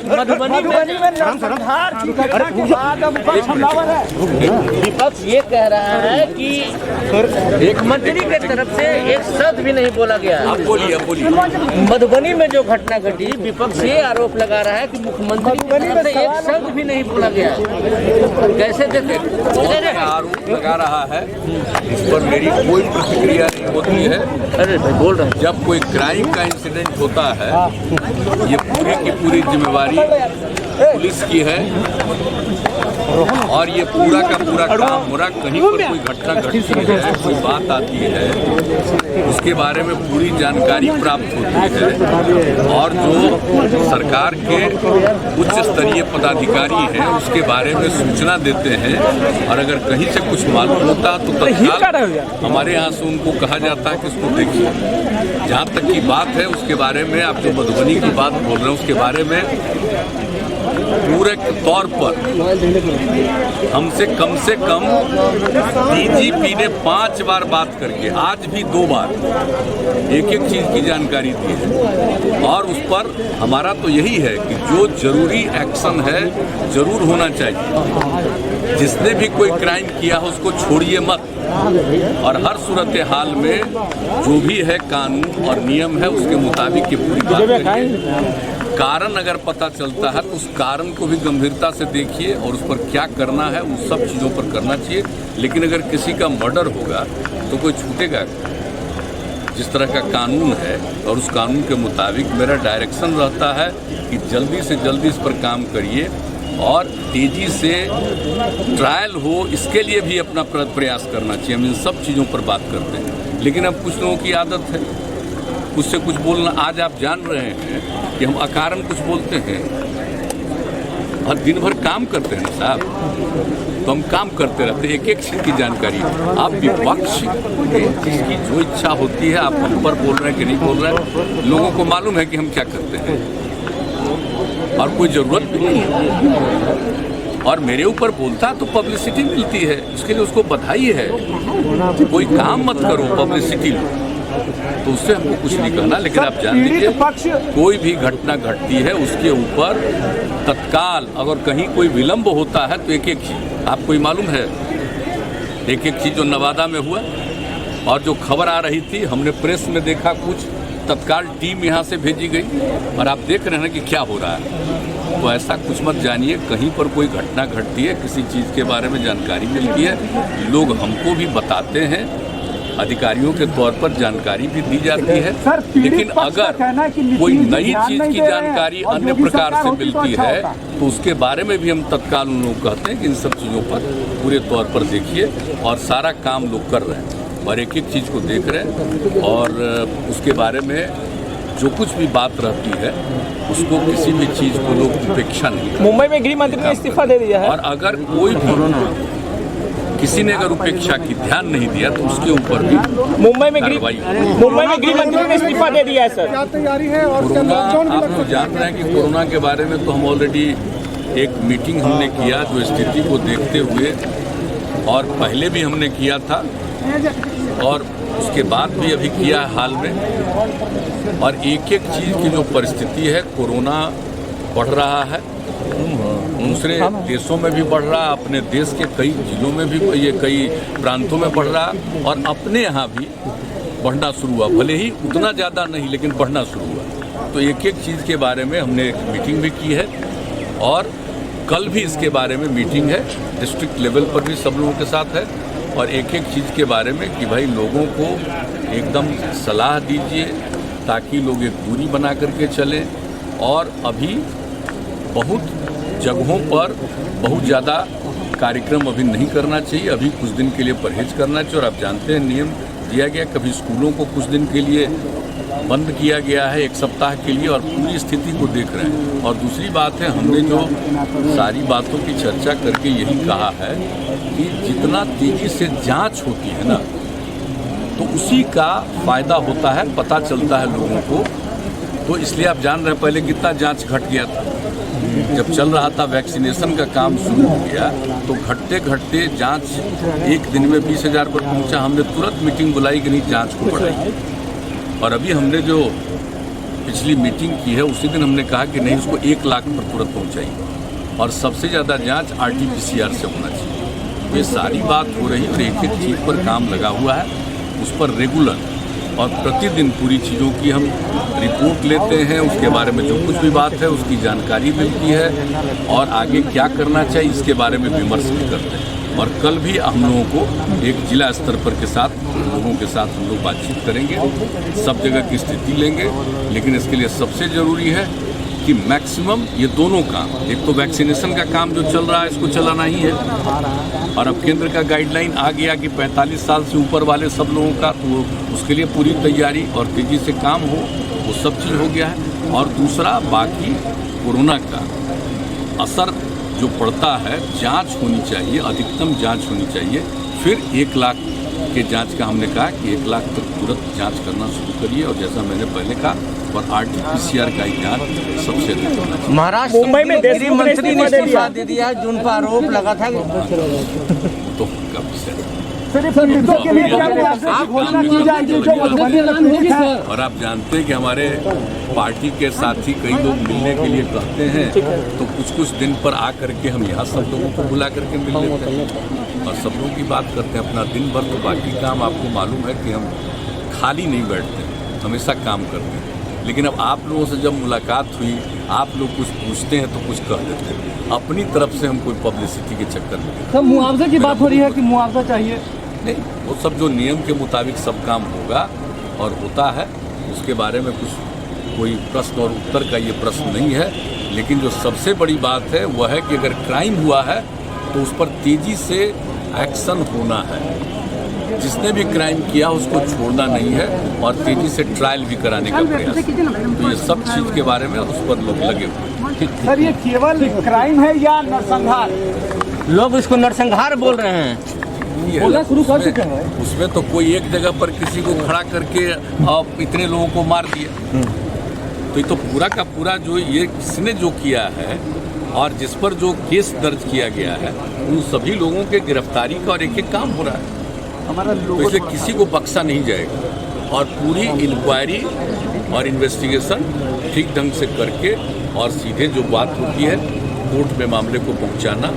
मधुबनी में नरसंहार के बाद अब हमलावर है। विपक्ष ये कह रहा है कि मुख्यमंत्री की तरफ से एक शब्द भी नहीं बोला गया। आप बोलिए। मधुबनी में जो घटना घटी, विपक्ष ये आरोप लगा रहा है कि मुख्यमंत्री की तरफ से एक शब्द भी नहीं बोला गया। कैसे देखे? आरोप लगा रहा है, इस पर मेरी कोई प्रतिक्रिया नहीं होती है। अरे भाई बोल रहे हैं। जब कोई क्राइम का इंसिडेंट होता है, ये पूरी की पूरी जिम्मेवारी पुलिस की है और ये पूरा का पूरा काम हो रहा। कहीं पर कोई घटना घटती है, कोई बात आती है, उसके बारे में पूरी जानकारी प्राप्त होती है और जो सरकार के उच्च स्तरीय पदाधिकारी हैं उसके बारे में सूचना देते हैं। और अगर कहीं से कुछ मालूम होता है तो तत्काल हमारे यहाँ से उनको कहा जाता है कि इसको देखिए। जहाँ तक की बात है उसके बारे में, आप जो मधुबनी की बात बोल रहे हैं उसके बारे में पूरे तौर पर हमसे कम डीजीपी ने 5 बार बात करके, आज भी 2 बार एक चीज की जानकारी दी है। और उस पर हमारा तो यही है कि जो जरूरी एक्शन है जरूर होना चाहिए। जिसने भी कोई क्राइम किया हो उसको छोड़िए मत, और हर सूरत हाल में जो भी है कानून और नियम है उसके मुताबिक ये पूरी बात करिए। कारण अगर पता चलता है तो उस कारण को भी गंभीरता से देखिए और उस पर क्या करना है उन सब चीज़ों पर करना चाहिए। लेकिन अगर किसी का मर्डर होगा तो कोई छूटेगा? जिस तरह का कानून है और उस कानून के मुताबिक मेरा डायरेक्शन रहता है कि जल्दी से जल्दी इस पर काम करिए और तेज़ी से ट्रायल हो, इसके लिए भी अपना प्रयास करना चाहिए। हम इन सब चीज़ों पर बात करते हैं, लेकिन अब कुछ लोगों की आदत है उससे कुछ बोलना। आज आप जान रहे हैं कि हम अकारण कुछ बोलते हैं और दिन भर काम करते हैं साहब, तो हम काम करते रहते हैं। एक चीज़ की जानकारी आप विपक्ष जिसकी जो इच्छा होती है, आप हम पर बोल रहे हैं कि नहीं बोल रहे हैं, लोगों को मालूम है कि हम क्या करते हैं और कोई ज़रूरत भी नहीं है। और मेरे ऊपर बोलता तो पब्लिसिटी मिलती है, उसके लिए उसको बधाई है। कोई काम मत करो, पब्लिसिटी लो, तो उससे हमको कुछ नहीं कहना। लेकिन आप जान लीजिए कोई भी घटना घटती है उसके ऊपर तत्काल अगर कहीं कोई विलंब होता है तो एक चीज आपको ही मालूम है। एक चीज जो नवादा में हुआ और जो खबर आ रही थी, हमने प्रेस में देखा, कुछ तत्काल टीम यहाँ से भेजी गई और आप देख रहे हैं कि क्या हो रहा है। तो ऐसा कुछ मत जानिए। कहीं पर कोई घटना घटती है, किसी चीज़ के बारे में जानकारी मिलती है, लोग हमको भी बताते हैं, अधिकारियों के तौर पर जानकारी भी दी जाती है। लेकिन अगर कोई नई चीज की जानकारी अन्य प्रकार से मिलती है तो उसके बारे में भी हम तत्काल उन लोग कहते हैं कि इन सब चीज़ों पर पूरे तौर पर देखिए। और सारा काम लोग कर रहे हैं और एक चीज़ को देख रहे हैं और उसके बारे में जो कुछ भी बात रहती है उसको किसी भी चीज़ को लोग उपेक्षा नहीं। मुंबई में गृह मंत्री ने इस्तीफा दे दिया है और अगर कोई भी किसी ने अगर उपेक्षा की ध्यान नहीं दिया तो उसके ऊपर भी मुंबई में गृह मंत्री ने इस्तीफा दे दिया है। सर क्या तैयारी है? और कोरोना, आप लोग जान रहे हैं कि कोरोना के बारे में तो हम ऑलरेडी एक मीटिंग हमने किया जो स्थिति को देखते हुए, और पहले भी हमने किया था और उसके बाद भी अभी किया है हाल में। और एक चीज़ की जो परिस्थिति है, कोरोना बढ़ रहा है, दूसरे देशों में भी बढ़ रहा, अपने देश के कई जिलों में भी, ये कई प्रांतों में बढ़ रहा और अपने यहाँ भी बढ़ना शुरू हुआ। भले ही उतना ज़्यादा नहीं लेकिन बढ़ना शुरू हुआ। तो एक चीज़ के बारे में हमने एक मीटिंग भी की है और कल भी इसके बारे में मीटिंग है, डिस्ट्रिक्ट लेवल पर भी सब लोगों के साथ है। और एक चीज़ के बारे में कि भाई लोगों को एकदम सलाह दीजिए ताकि लोग एक दूरी बना करके चलें। और अभी बहुत जगहों पर बहुत ज़्यादा कार्यक्रम अभी नहीं करना चाहिए, अभी कुछ दिन के लिए परहेज करना चाहिए। और आप जानते हैं नियम दिया गया, कभी स्कूलों को कुछ दिन के लिए बंद किया गया है, 1 सप्ताह के लिए, और पूरी स्थिति को देख रहे हैं। और दूसरी बात है, हमने जो सारी बातों की चर्चा करके यही कहा है कि जितना तेज़ी से जांच होती है ना तो उसी का फ़ायदा होता है, पता चलता है लोगों को। तो इसलिए आप जान रहे हैं पहले कितना जांच घट गया था। जब चल रहा था वैक्सीनेशन का काम शुरू हो गया तो घटते घटते जांच एक दिन में 20,000 पर पहुंचा। हमने तुरंत मीटिंग बुलाई कि नहीं, जांच को बढ़ाइए। और अभी हमने जो पिछली मीटिंग की है उसी दिन हमने कहा कि नहीं, उसको 1 लाख पर तुरंत पहुँचाइए और सबसे ज़्यादा जाँच RT-PCR से होना चाहिए। ये सारी बात हो रही है और एक एक चीज़ पर काम लगा हुआ है, उस पर रेगुलर और प्रतिदिन पूरी चीज़ों की हम रिपोर्ट लेते हैं, उसके बारे में जो कुछ भी बात है उसकी जानकारी मिलती है और आगे क्या करना चाहिए इसके बारे में विमर्श भी करते हैं। और कल भी हम लोगों को एक जिला स्तर पर के साथ लोगों के साथ हम लोग बातचीत करेंगे, सब जगह की स्थिति लेंगे, लेकिन इसके लिए सबसे ज़रूरी है कि मैक्सिमम ये दोनों काम, एक तो वैक्सीनेशन का काम जो चल रहा है इसको चलाना ही है और अब केंद्र का गाइडलाइन आ गया कि 45 साल से ऊपर वाले सब लोगों का, तो उसके लिए पूरी तैयारी और तेज़ी से काम हो, वो सब चीज़ हो गया है। और दूसरा बाकी कोरोना का असर जो पड़ता है, जांच होनी चाहिए, अधिकतम जांच होनी चाहिए। फिर 1 लाख के जांच का हमने कहा कि 1 लाख तक तुरंत जांच करना शुरू करिए और जैसा मैंने पहले कहा, और RT-PCR का ही जांच सबसे अधिक होना चाहिए। महाराष्ट्र मुंबई में गृह मंत्री ने दे इस्तीफा दे दिया, जिन पर आरोप लगा था तो कब से सिर्फ पीड़ितों के लिए क्या मुआवजे की घोषणा की जाएगी जो मधुबनी में पीड़ित है? और आप जानते हैं कि हमारे पार्टी के साथी कई लोग मिलने के लिए कहते हैं, तो कुछ दिन पर आ करके हम यहाँ सब लोगों को बुला करके मिल लेते हैं और सब लोगों की बात करते हैं अपना दिन भर। तो बाकी काम आपको मालूम है कि हम खाली नहीं बैठते, हमेशा काम करते हैं। लेकिन अब आप लोगों से जब मुलाकात हुई, आप लोग कुछ पूछते हैं तो कुछ कह देते हैं, अपनी तरफ से हम कोई पब्लिसिटी के चक्कर में। सब मुआवजे की बात हो रही है कि मुआवजा चाहिए? नहीं, वो सब जो नियम के मुताबिक सब काम होगा और होता है, उसके बारे में कुछ कोई प्रश्न और उत्तर का ये प्रश्न नहीं है। लेकिन जो सबसे बड़ी बात है वह है कि अगर क्राइम हुआ है तो उस पर तेज़ी से एक्शन होना है। जिसने भी क्राइम किया उसको छोड़ना नहीं है और तेज़ी से ट्रायल भी कराने का प्रयास। तो ये सब चीज़ के बारे में उस पर लोग लगे हुए। सर, ये केवल क्राइम है या नरसंहार? लोग इसको नरसंहार बोल रहे हैं। शुरू कर चुके हैं। उसमें तो कोई एक जगह पर किसी को खड़ा करके इतने लोगों को मार दिया, तो ये तो पूरा का पूरा जो ये किसने जो किया है और जिस पर जो केस दर्ज किया गया है उन सभी लोगों के गिरफ्तारी का और एक काम हो रहा है। तो इसे किसी को बख्शा नहीं जाएगा और पूरी इंक्वायरी और इन्वेस्टिगेशन ठीक ढंग से करके और सीधे जो बात होती है कोर्ट में मामले को पहुंचाना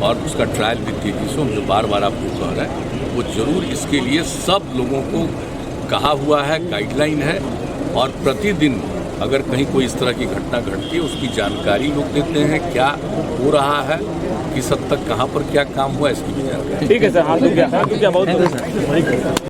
और उसका ट्रायल भी तेजी से, जो बार बार आपको कह रहा है, वो जरूर इसके लिए सब लोगों को कहा हुआ है, गाइडलाइन है। और प्रतिदिन अगर कहीं कोई इस तरह की घटना घटती है उसकी जानकारी लोग देते हैं, क्या हो रहा है, किस हद तक कहाँ पर क्या काम हुआ, इसकी भी जानकारी। ठीक है सर, बहुत